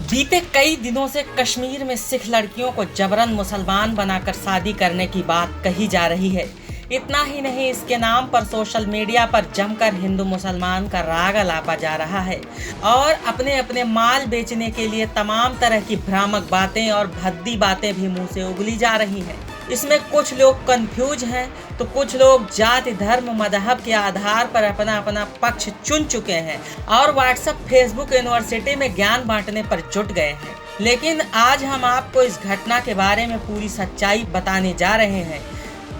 बीते कई दिनों से कश्मीर में सिख लड़कियों को जबरन मुसलमान बनाकर शादी करने की बात कही जा रही है। इतना ही नहीं, इसके नाम पर सोशल मीडिया पर जमकर हिंदू मुसलमान का राग अलापा जा रहा है और अपने अपने माल बेचने के लिए तमाम तरह की भ्रामक बातें और भद्दी बातें भी मुंह से उगली जा रही हैं। इसमें कुछ लोग कंफ्यूज हैं तो कुछ लोग जाति धर्म मजहब के आधार पर अपना अपना पक्ष चुन चुके हैं और व्हाट्सएप फेसबुक यूनिवर्सिटी में ज्ञान बांटने पर जुट गए हैं। लेकिन आज हम आपको इस घटना के बारे में पूरी सच्चाई बताने जा रहे हैं।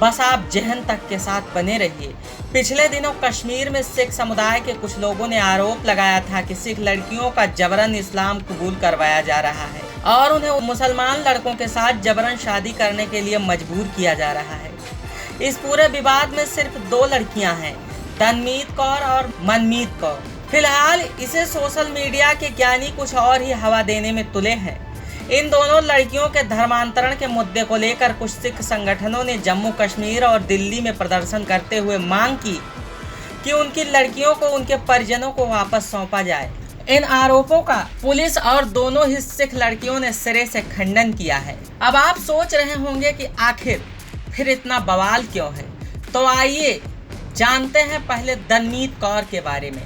बस आप जहन तक के साथ बने रहिए। पिछले दिनों कश्मीर में सिख समुदाय के कुछ लोगों ने आरोप लगाया था कि सिख लड़कियों का जबरन इस्लाम कबूल करवाया जा रहा है और उन्हें मुसलमान लड़कों के साथ जबरन शादी करने के लिए मजबूर किया जा रहा है। इस पूरे विवाद में सिर्फ 2 लड़कियां हैं, तनमीत कौर और मनमीत कौर। फिलहाल इसे सोशल मीडिया के ज्ञानी कुछ और ही हवा देने में तुले हैं। इन दोनों लड़कियों के धर्मांतरण के मुद्दे को लेकर कुछ सिख संगठनों ने जम्मू कश्मीर और दिल्ली में प्रदर्शन करते हुए मांग की कि उनकी लड़कियों को उनके परिजनों को वापस सौंपा जाए। इन आरोपों का पुलिस और दोनों ही सिख लड़कियों ने सिरे से खंडन किया है। अब आप सोच रहे होंगे कि आखिर फिर इतना बवाल क्यों है, तो आइए जानते हैं पहले तनमीत कौर के बारे में।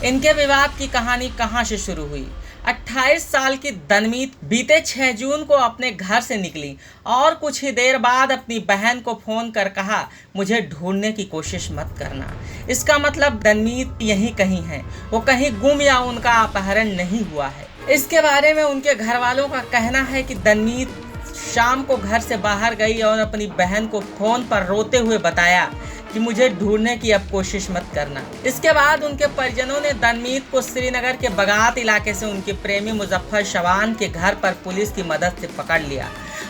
इनके विवाद की कहानी कहां से शुरू हुई। 28 साल की तनमीत बीते 6 जून को अपने घर से निकली और कुछ ही देर बाद अपनी बहन को फोन कर कहा, मुझे ढूंढने की कोशिश मत करना। इसका मतलब तनमीत यहीं कहीं है, वो कहीं गुम या उनका अपहरण नहीं हुआ है। इसके बारे में उनके घर वालों का कहना है कि तनमीत शाम को घर से बाहर गई और अपनी बहन को फोन पर रोते हुए बताया कि मुझे ढूंढने की अब कोशिश मत करना। इसके बाद उनके परिजनों ने तनमीत को श्रीनगर के बगात इलाके से उनके प्रेमी मुजफ्फर शवान के घर पर पुलिस की मदद से पकड़ लिया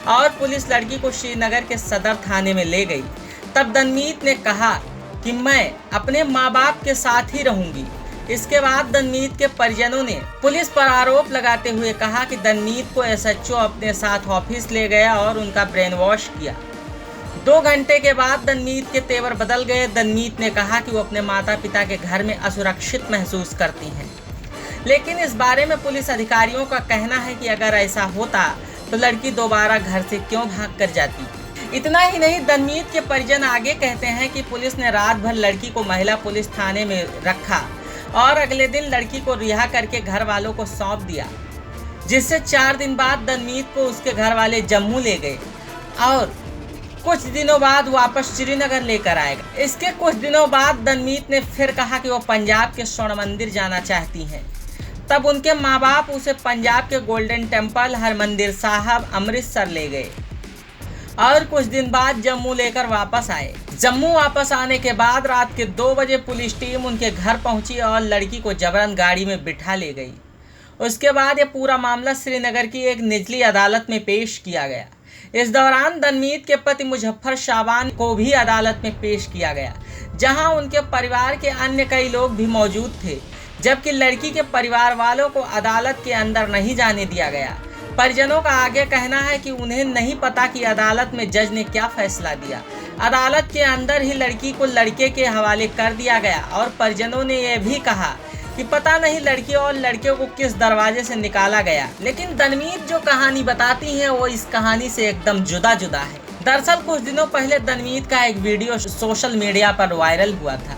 और पुलिस लड़की को श्रीनगर के सदर थाने में ले गई। तब तनमीत ने कहा कि मैं अपने माँ बाप के साथ ही रहूंगी। इसके बाद तनमीत के परिजनों ने पुलिस पर आरोप लगाते हुए कहा कि तनमीत को एसएचओ अपने साथ ऑफिस ले गया और उनका ब्रेन वॉश किया। 2 घंटे के बाद तनमीत के तेवर बदल गए। तनमीत ने कहा कि वो अपने माता पिता के घर में असुरक्षित महसूस करती हैं। लेकिन इस बारे में पुलिस अधिकारियों का कहना है कि अगर ऐसा होता तो लड़की दोबारा घर से क्यों भाग कर जाती। इतना ही नहीं, तनमीत के परिजन आगे कहते हैं कि पुलिस ने रात भर लड़की को महिला पुलिस थाने में रखा और अगले दिन लड़की को रिहा करके घर वालों को सौंप दिया, जिससे 4 दिन बाद तनमीत को उसके घर वाले जम्मू ले गए और कुछ दिनों बाद वापस श्रीनगर लेकर आएगा। इसके कुछ दिनों बाद तनमीत ने फिर कहा कि वो पंजाब के स्वर्ण मंदिर जाना चाहती हैं। तब उनके माँ बाप उसे पंजाब के गोल्डन टेम्पल, हरमंदिर साहब, अमृतसर ले गए और कुछ दिन बाद जम्मू लेकर वापस आए। जम्मू वापस आने के बाद रात के 2 बजे पुलिस टीम उनके घर पहुंची और लड़की को जबरन गाड़ी में बिठा ले गई। उसके बाद ये पूरा मामला श्रीनगर की एक निचली अदालत में पेश किया गया। इस दौरान तनमीत के पति मुजफ्फर शाबान को भी अदालत में पेश किया गया, जहां उनके परिवार के अन्य कई लोग भी मौजूद थे, जबकि लड़की के परिवार वालों को अदालत के अंदर नहीं जाने दिया गया। परिजनों का आगे कहना है कि उन्हें नहीं पता कि अदालत में जज ने क्या फैसला दिया। अदालत के अंदर ही लड़की को लड़के के हवाले कर दिया गया और परिजनों ने यह भी कहा कि पता नहीं लड़की और लड़के को किस दरवाजे से निकाला गया। लेकिन तनमीत जो कहानी बताती हैं वो इस कहानी से एकदम जुदा है। दरअसल कुछ दिनों पहले तनमीत का एक वीडियो सोशल मीडिया पर वायरल हुआ था,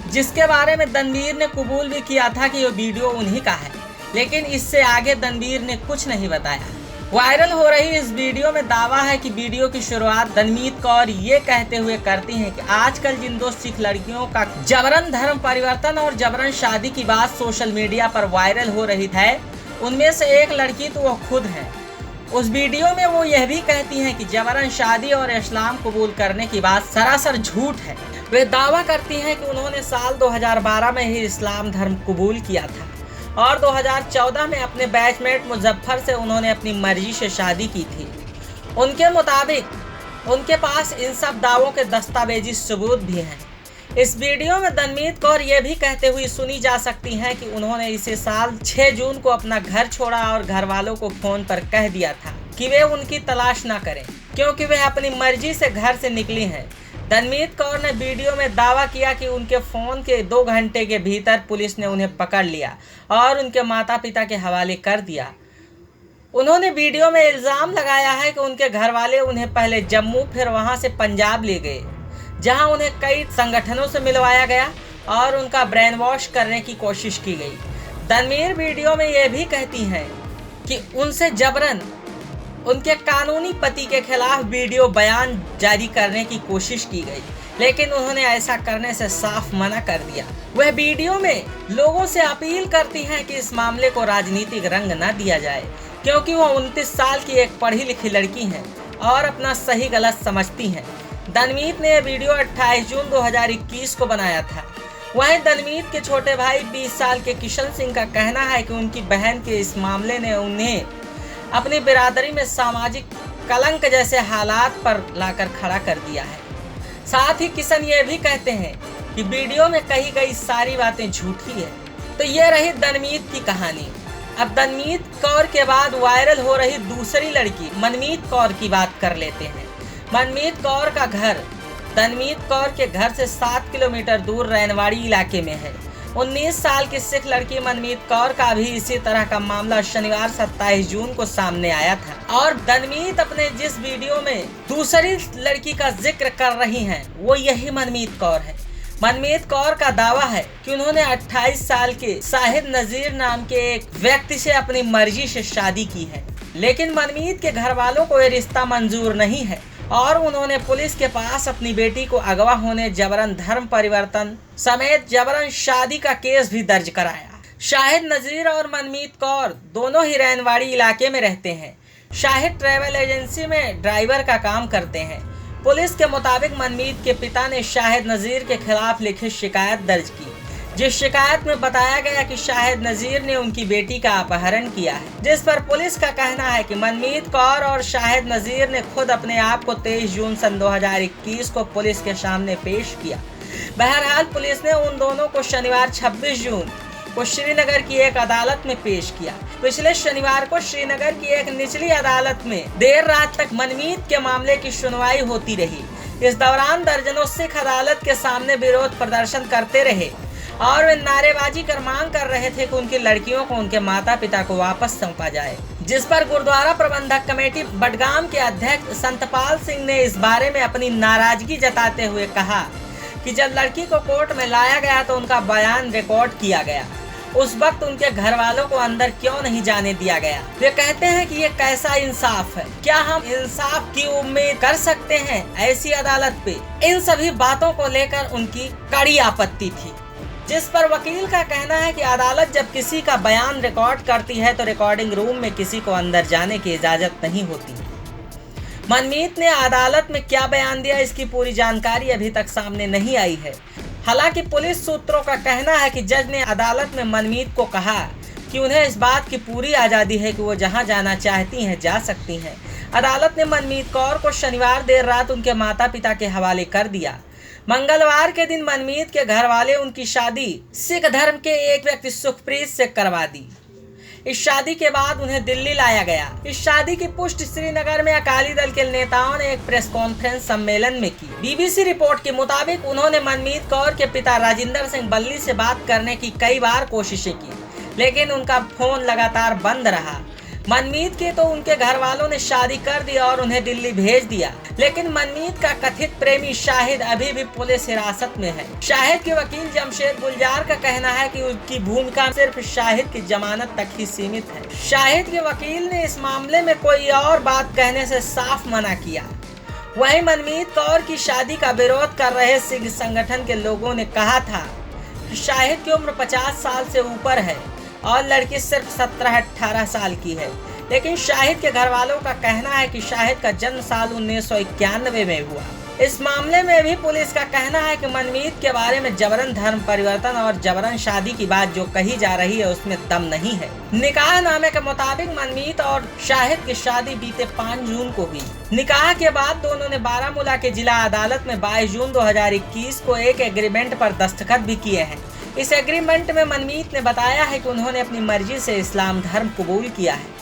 जिसके बारे में तनवीर ने कबूल भी किया था कि ये वीडियो उन्हीं का है, लेकिन इससे आगे तनवीर ने कुछ नहीं बताया। वायरल हो रही इस वीडियो में दावा है कि वीडियो की शुरुआत तनमीत कौर ये कहते हुए करती हैं कि आजकल जिन 2 सिख लड़कियों का जबरन धर्म परिवर्तन और जबरन शादी की बात सोशल मीडिया पर वायरल हो रही है, उनमें से एक लड़की तो वो खुद है। उस वीडियो में वो यह भी कहती हैं कि जबरन शादी और इस्लाम कबूल करने की बात सरासर झूठ है। वे दावा करती हैं कि उन्होंने साल 2012 में ही इस्लाम धर्म कबूल किया था और 2014 में अपने बैचमेट मुजफ्फर से उन्होंने अपनी मर्जी से शादी की थी। उनके मुताबिक उनके पास इन सब दावों के दस्तावेजी सबूत भी हैं। इस वीडियो में तनमीत कौर ये भी कहते हुए सुनी जा सकती हैं कि उन्होंने इसे साल 6 जून को अपना घर छोड़ा और घर वालों को फोन पर कह दिया था कि वे उनकी तलाश न करें, क्योंकि वे अपनी मर्जी से घर से निकली हैं। तनमीत कौर ने वीडियो में दावा किया कि उनके फ़ोन के 2 घंटे के भीतर पुलिस ने उन्हें पकड़ लिया और उनके माता पिता के हवाले कर दिया। उन्होंने वीडियो में इल्जाम लगाया है कि उनके घर वाले उन्हें पहले जम्मू फिर वहां से पंजाब ले गए, जहां उन्हें कई संगठनों से मिलवाया गया और उनका ब्रेन वॉश करने की कोशिश की गई। तनवीर वीडियो में यह भी कहती हैं कि उनसे जबरन उनके कानूनी पति के खिलाफ वीडियो बयान जारी करने की कोशिश की गई, लेकिन उन्होंने ऐसा करने से साफ मना कर दिया। वह वीडियो में लोगों से अपील करती हैं कि इस मामले को राजनीतिक रंग न दिया जाए, क्योंकि वो 29 साल की एक पढ़ी लिखी लड़की हैं और अपना सही गलत समझती हैं। तनवीर ने यह वीडियो 28 जून 2021 को बनाया था। वहीं तनवीर के छोटे भाई 20 साल के किशन सिंह का कहना है कि उनकी बहन के इस मामले ने उन्हें अपनी बिरादरी में सामाजिक कलंक जैसे हालात पर लाकर खड़ा कर दिया है। साथ ही किशन ये भी कहते हैं कि वीडियो में कही गई सारी बातें झूठी है। तो ये रही तनवीर की कहानी। अब तनवीर कौर के बाद वायरल हो रही दूसरी लड़की मनमीत कौर की बात कर लेते हैं। मनमीत कौर का घर तनवीर कौर के घर से 7 किलोमीटर दूर रैनवाड़ी इलाके में है। 19 साल की सिख लड़की मनमीत कौर का भी इसी तरह का मामला शनिवार 27 जून को सामने आया था और तनवीर अपने जिस वीडियो में दूसरी लड़की का जिक्र कर रही हैं वो यही मनमीत कौर है। मनमीत कौर का दावा है कि उन्होंने 28 साल के शाहिद नजीर नाम के एक व्यक्ति से अपनी मर्जी से शादी की है, लेकिन मनमीत के घर वालों को ये रिश्ता मंजूर नहीं है और उन्होंने पुलिस के पास अपनी बेटी को अगवा होने, जबरन धर्म परिवर्तन समेत जबरन शादी का केस भी दर्ज कराया। शाहिद नजीर और मनमीत कौर दोनों ही रैनवाड़ी इलाके में रहते हैं। शाहिद ट्रैवल एजेंसी में ड्राइवर का काम करते हैं। पुलिस के मुताबिक मनमीत के पिता ने शाहिद नजीर के खिलाफ लिखित शिकायत दर्ज की, जिस शिकायत में बताया गया कि शाहिद नजीर ने उनकी बेटी का अपहरण किया है, जिस पर पुलिस का कहना है कि मनमीत कौर और शाहिद नजीर ने खुद अपने आप को 23 जून सन 2021 को पुलिस के सामने पेश किया। बहरहाल पुलिस ने उन दोनों को शनिवार 26 जून को श्रीनगर की एक अदालत में पेश किया। पिछले शनिवार को श्रीनगर की एक निचली अदालत में देर रात तक मनमीत के मामले की सुनवाई होती रही। इस दौरान दर्जनों सिख अदालत के सामने विरोध प्रदर्शन करते रहे और वे नारेबाजी कर मांग कर रहे थे कि उनकी लड़कियों को उनके माता पिता को वापस सौंपा जाए, जिस पर गुरुद्वारा प्रबंधक कमेटी बडगाम के अध्यक्ष संतपाल सिंह ने इस बारे में अपनी नाराजगी जताते हुए कहा कि जब लड़की को कोर्ट में लाया गया तो उनका बयान रिकॉर्ड किया गया। उस वक्त उनके घर वालों को अंदर क्यों नहीं जाने दिया गया? वे कहते हैं कि ये कैसा इंसाफ है? क्या हम इंसाफ की उम्मीद कर सकते हैं ऐसी अदालत पे? इन सभी बातों को लेकर उनकी कड़ी आपत्ति थी, जिस पर वकील का कहना है कि अदालत जब किसी का बयान रिकॉर्ड करती है तो रिकॉर्डिंग रूम में किसी को अंदर जाने की इजाजत नहीं होती। मनमीत ने अदालत में क्या बयान दिया, इसकी पूरी जानकारी अभी तक सामने नहीं आई है। हालांकि पुलिस सूत्रों का कहना है कि जज ने अदालत में मनमीत को कहा कि उन्हें इस बात की पूरी आज़ादी है कि वो जहां जाना चाहती हैं जा सकती हैं। अदालत ने मनमीत कौर को शनिवार देर रात उनके माता पिता के हवाले कर दिया। मंगलवार के दिन मनमीत के घर वाले उनकी शादी सिख धर्म के एक व्यक्ति सुखप्रीत से करवा दी। इस शादी के बाद उन्हें दिल्ली लाया गया। इस शादी की पुष्टि श्रीनगर में अकाली दल के नेताओं ने एक प्रेस कॉन्फ्रेंस सम्मेलन में की। बीबीसी रिपोर्ट के मुताबिक उन्होंने मनमीत कौर के पिता राजिंदर सिंह बल्ली से बात करने की कई बार कोशिशें की, लेकिन उनका फोन लगातार बंद रहा। मनमीत के तो उनके घर वालों ने शादी कर दी और उन्हें दिल्ली भेज दिया, लेकिन मनमीत का कथित प्रेमी शाहिद अभी भी पुलिस हिरासत में है। शाहिद के वकील जमशेद गुलजार का कहना है कि उनकी भूमिका सिर्फ शाहिद की जमानत तक ही सीमित है। शाहिद के वकील ने इस मामले में कोई और बात कहने से साफ मना किया। वहीं मनमीत कौर की शादी का विरोध कर रहे सिख संगठन के लोगों ने कहा था कि शाहिद की उम्र 50 साल से ऊपर है और लड़की सिर्फ 17-18 साल की है, लेकिन शाहिद के घर वालों का कहना है कि शाहिद का जन्म साल 1991 में हुआ। इस मामले में भी पुलिस का कहना है कि मनमीत के बारे में जबरन धर्म परिवर्तन और जबरन शादी की बात जो कही जा रही है उसमें दम नहीं है। निकाहनामे के मुताबिक मनमीत और शाहिद की शादी बीते 5 जून को हुई। निकाह के बाद दोनों ने बारामूला के जिला अदालत में 22 जून 2021 को एक एग्रीमेंट पर दस्तखत भी किए हैं। इस एग्रीमेंट में मनमीत ने बताया है कि उन्होंने अपनी मर्जी से इस्लाम धर्म कबूल किया है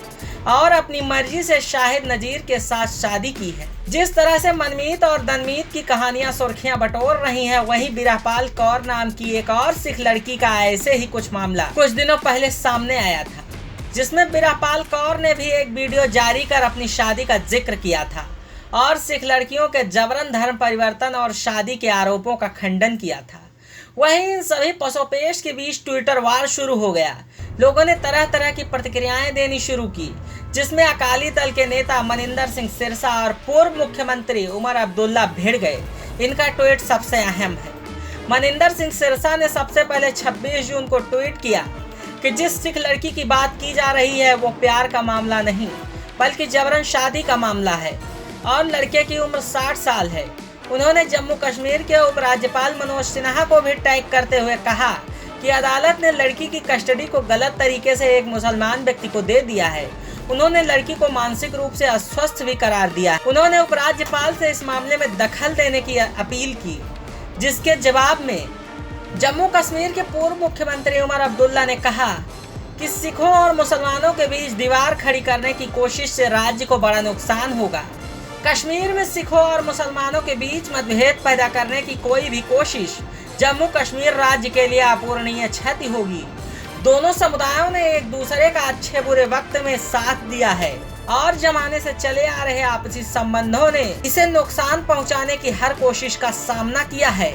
और अपनी मर्जी से शाहिद नजीर के साथ शादी की है। जिस तरह से मनमीत और तनवीर की कहानियां सुर्खियां बटोर रही हैं, वहीं बिरहपाल कौर नाम की एक और सिख लड़की का ऐसे ही कुछ मामला कुछ दिनों पहले सामने आया था। जिसमें बीरापाल कौर ने भी एक वीडियो जारी कर अपनी शादी का जिक्र किया था और सिख लड़कियों के जबरन धर्म परिवर्तन और शादी के आरोपों का खंडन किया था। वहीं इन सभी पसोपेश के बीच ट्विटर वार शुरू हो गया। लोगों ने तरह तरह की प्रतिक्रियाएं देनी शुरू की, जिसमें अकाली दल के नेता मनिंदर सिंह सिरसा और पूर्व मुख्यमंत्री उमर अब्दुल्ला भिड़ गए। इनका ट्वीट सबसे अहम है। मनिंदर सिंह सिरसा ने सबसे पहले 26 जून को ट्वीट किया कि जिस सिख लड़की की बात की जा रही है वो प्यार का मामला नहीं बल्कि जबरन शादी का मामला है और लड़के की उम्र 60 साल है। उन्होंने जम्मू कश्मीर के उपराज्यपाल मनोज सिन्हा को भी टैग करते हुए कहा कि अदालत ने लड़की की कस्टडी को गलत तरीके से एक मुसलमान व्यक्ति को दे दिया है। उन्होंने लड़की को मानसिक रूप से अस्वस्थ भी करार दिया। उन्होंने उपराज्यपाल से इस मामले में दखल देने की अपील की, जिसके जवाब में जम्मू कश्मीर के पूर्व मुख्यमंत्री उमर अब्दुल्ला ने कहा कि सिखों और मुसलमानों के बीच दीवार खड़ी करने की कोशिश से राज्य को बड़ा नुकसान होगा। कश्मीर में सिखों और मुसलमानों के बीच मतभेद पैदा करने की कोई भी कोशिश जम्मू कश्मीर राज्य के लिए अपूरणीय क्षति होगी। दोनों समुदायों ने एक दूसरे का अच्छे बुरे वक्त में साथ दिया है और जमाने से चले आ रहे आपसी संबंधों ने इसे नुकसान पहुंचाने की हर कोशिश का सामना किया है।